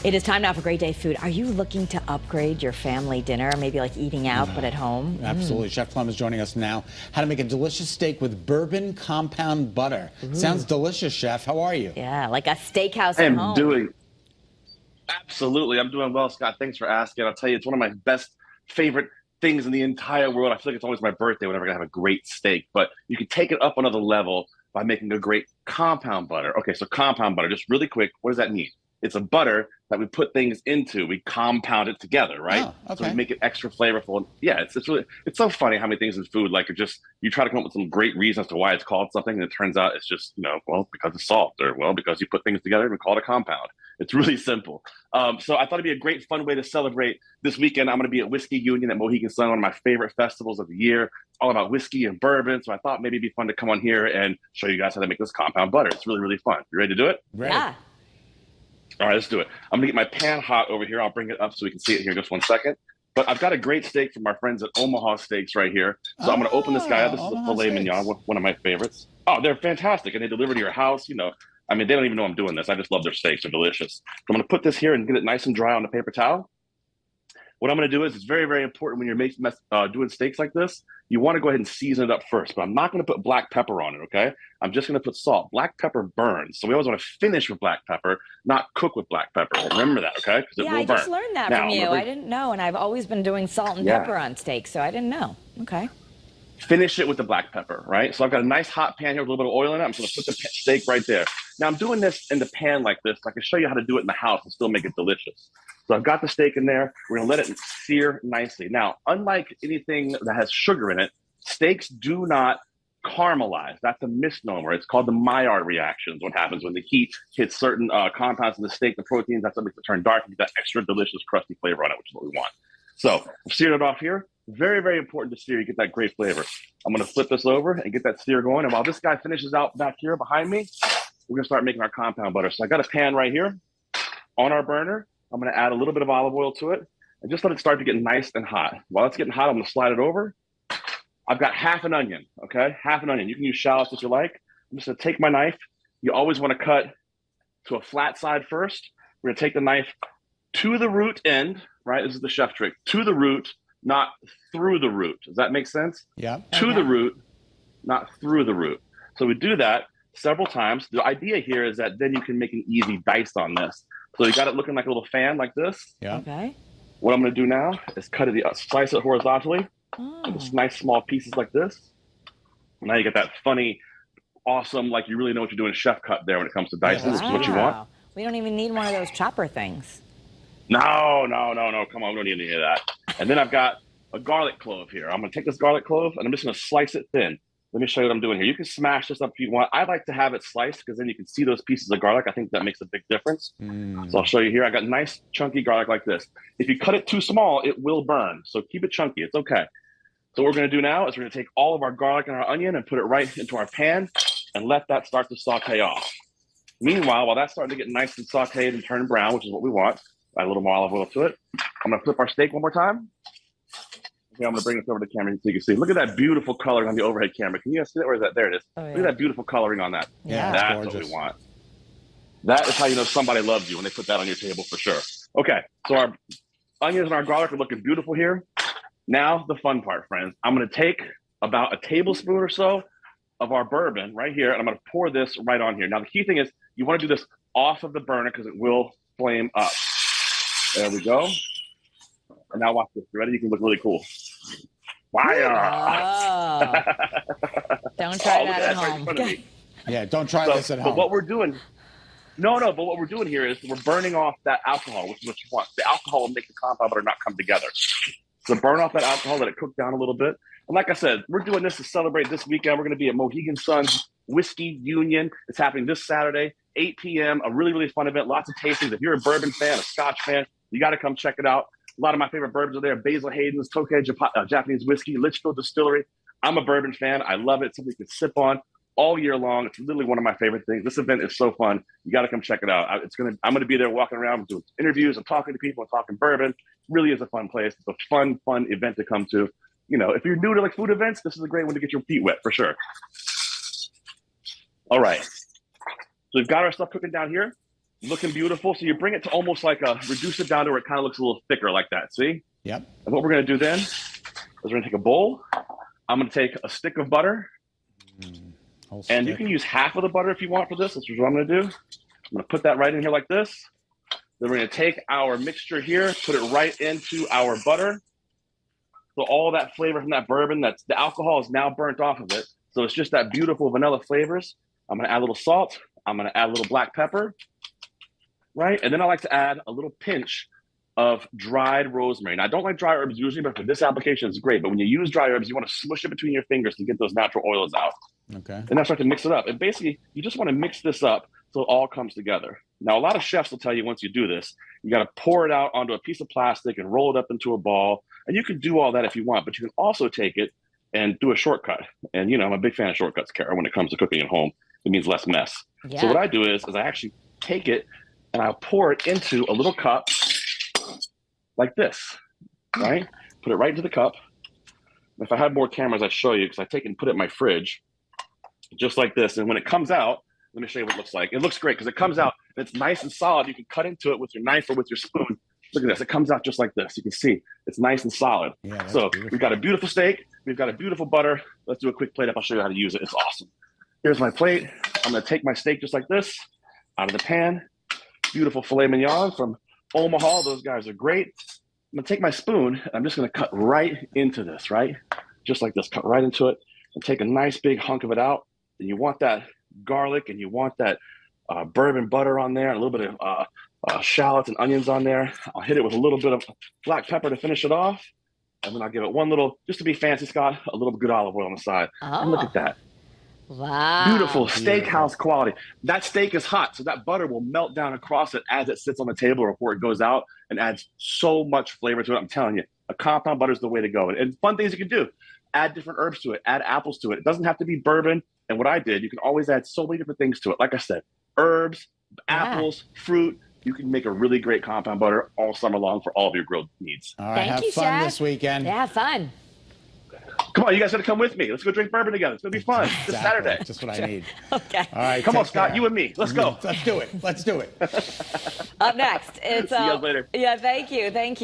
It is time now for Great Day Food. Are you looking to upgrade your family dinner? Maybe like eating out, but at home? Absolutely. Chef Plum is joining us now. How to make a delicious steak with bourbon compound butter. Sounds delicious, Chef. How are you? Yeah, like a steakhouse I at am home. doing absolutely. I'm doing well, Scott. Thanks for asking. I'll tell you, it's one of my best favorite things in the entire world. I feel like it's always my birthday whenever I have a great steak. But you can take it up another level by making a great compound butter. Okay, so compound butter, just really quick, what does that mean? It's a butter that we put things into. We compound it together, right? Oh, okay. So we make it extra flavorful. Yeah, it's so funny how many things in food, like, it just, you try to come up with some great reasons to why it's called something, and it turns out it's just, well, because it's salt, or well, because you put things together and we call it a compound. It's really simple. So I thought it'd be a great, fun way to celebrate this weekend. I'm going to be at Whiskey Union at Mohegan Sun, one of my favorite festivals of the year. It's all about whiskey and bourbon. So I thought maybe it'd be fun to come on here and show you guys how to make this compound butter. It's really, really fun. You ready to do it? Ready. Yeah. All right, let's do it. I'm gonna get my pan hot over here. I'll bring it up so we can see it here in just 1 second. But I've got a great steak from our friends at Omaha Steaks right here. So I'm gonna open this guy up. This is a Omaha filet Steaks. mignon, one of my favorites. Oh, they're fantastic, and they deliver to your house. I mean, they don't even know I'm doing this. I just love their steaks. They're delicious. So I'm gonna put this here and get it nice and dry on the paper towel. What I'm going to do is, it's very, very important when you're doing steaks like this, you want to go ahead and season it up first. But I'm not going to put black pepper on it, okay? I'm just going to put salt. Black pepper burns. So we always want to finish with black pepper, not cook with black pepper. Remember that, okay? Because it will I burn. just learned that Now, from you. I didn't know, and I've always been doing salt and pepper on steak, so I didn't know. Okay. Finish it with the black pepper, right? So I've got a nice hot pan here with a little bit of oil in it. I'm just going to put the steak right there. Now I'm doing this in the pan like this. So I can show you how to do it in the house and still make it delicious. So I've got the steak in there. We're going to let it sear nicely. Now, unlike anything that has sugar in it, steaks do not caramelize. That's a misnomer. It's called the Maillard reaction. What happens when the heat hits certain compounds in the steak, the proteins, that's what makes it turn dark and get that extra delicious crusty flavor on it, which is what we want. So I've seared it off here. Very, very important to sear. You get that great flavor. I'm going to flip this over and get that sear going. And while this guy finishes out back here behind me, we're going to start making our compound butter. So I got a pan right here on our burner. I'm going to add a little bit of olive oil to it and just let it start to get nice and hot. While it's getting hot, I'm going to slide it over. I've got half an onion, okay? Half an onion. You can use shallots if you like. I'm just going to take my knife. You always want to cut to a flat side first. We're going to take the knife to the root end, right? This is the chef trick. To the root, not through the root. Does that make sense? Yeah. To the root, not through the root. So we do that several times. The idea here is that then you can make an easy dice on this. So you got it looking like a little fan like this. Yeah. Okay. What I'm going to do now is slice it horizontally into nice small pieces like this. Now you get that funny, awesome, like you really know what you're doing, chef cut there when it comes to dicing, which is what you want. We don't even need one of those chopper things. No. Come on, we don't need any of that. And then I've got a garlic clove here. I'm going to take this garlic clove and I'm just going to slice it thin. Let me show you what I'm doing here. You can smash this up if you want. I like to have it sliced because then you can see those pieces of garlic. I think that makes a big difference. So I'll show you here. I got nice chunky garlic like this. If you cut it too small, it will burn. So keep it chunky. It's okay. So what we're going to do now is we're going to take all of our garlic and our onion and put it right into our pan and let that start to saute off. Meanwhile, while that's starting to get nice and sauteed and turn brown, which is what we want, add a little more olive oil to it. I'm going to flip our steak one more time. Okay, I'm going to bring this over to the camera so you can see. Look at that beautiful coloring on the overhead camera. Can you guys see that? Where is that? There it is. Oh, yeah. Look at that beautiful coloring on that. Yeah, that's what we want. That is how you know somebody loves you, when they put that on your table for sure. Okay, so our onions and our garlic are looking beautiful here. Now the fun part, friends. I'm going to take about a tablespoon or so of our bourbon right here, and I'm going to pour this right on here. Now the key thing is you want to do this off of the burner because it will flame up. There we go. And now watch this. You ready? You can look really cool. Fire! Oh. Don't try that at home. Yeah, don't try this at home. But what we're doing, but what we're doing here is we're burning off that alcohol, which is what you want. The alcohol will make the compound butter not come together. So burn off that alcohol, let it cook down a little bit. And like I said, we're doing this to celebrate this weekend. We're going to be at Mohegan Sun's Whiskey Union. It's happening this Saturday, 8 p.m. A really, really fun event. Lots of tastings. If you're a bourbon fan, a Scotch fan, you got to come check it out. A lot of my favorite bourbons are there. Basil Hayden's, Tokay Japanese Whiskey, Litchfield Distillery. I'm a bourbon fan. I love it. It's something you can sip on all year long. It's literally one of my favorite things. This event is so fun. You got to come check it out. I'm going to be there walking around doing interviews. I'm talking to people. I'm talking bourbon. It really is a fun place. It's a fun event to come to. If you're new to like food events, this is a great one to get your feet wet for sure. All right. So we've got our stuff cooking down here. looking beautiful. So you bring it to almost like reduce it down to where it kind of looks a little thicker like that. See? Yep. And what we're going to do then is we're going to take a bowl. I'm going to take a stick of butter. Whole And you stick. can use half of the butter if you want for this. This is what I'm going to do. I'm going to put that right in here like this. Then we're going to take our mixture here, put it right into our butter. So all that flavor from that bourbon, the alcohol is now burnt off of it. So it's just that beautiful vanilla flavors. I'm going to add a little salt. I'm going to add a little black pepper, right? And then I like to add a little pinch of dried rosemary. Now, I don't like dry herbs usually, but for this application, it's great. But when you use dry herbs, you want to smush it between your fingers to get those natural oils out. Okay. And then start to mix it up. And basically, you just want to mix this up so it all comes together. Now, a lot of chefs will tell you once you do this, you got to pour it out onto a piece of plastic and roll it up into a ball. And you can do all that if you want, but you can also take it and do a shortcut. And, I'm a big fan of shortcuts, Kara, when it comes to cooking at home. It means less mess. Yeah. So what I do is I actually take it and I'll pour it into a little cup like this, right? Put it right into the cup. If I had more cameras, I'd show you because I take it and put it in my fridge just like this. And when it comes out, let me show you what it looks like. It looks great because it comes out and it's nice and solid. You can cut into it with your knife or with your spoon. Look at this. It comes out just like this. You can see it's nice and solid. Yeah, so beautiful. We've got a beautiful steak. We've got a beautiful butter. Let's do a quick plate up. I'll show you how to use it. It's awesome. Here's my plate. I'm going to take my steak just like this out of the pan. Beautiful filet mignon from Omaha. Those guys are great. I'm going to take my spoon. I'm just going to cut right into this, right? Just like this. Cut right into it and take a nice big hunk of it out. And you want that garlic and you want that bourbon butter on there, and a little bit of shallots and onions on there. I'll hit it with a little bit of black pepper to finish it off. And then I'll give it one little, just to be fancy, Scott, a little good olive oil on the side. Oh. And look at that. Wow. Beautiful steakhouse quality. That steak is hot, so that butter will melt down across it as it sits on the table or before it goes out and adds so much flavor to it. I'm telling you, a compound butter is the way to go. And fun things you can do. Add different herbs to it. Add apples to it. It doesn't have to be bourbon. And what I did, you can always add so many different things to it. Like I said, herbs, apples, fruit. You can make a really great compound butter all summer long for all of your grilled needs. All right, Thank have you, fun Chef. this weekend. Yeah, fun. Come on, you guys got to come with me. Let's go drink bourbon together. It's going to be fun. Exactly. This Saturday. Just what I need. Okay. All right, Come on, take Scott. care. You and me. Let's go. Let's do it. Let's do it. Up next, it's See you guys later. Yeah, thank you. Thank you.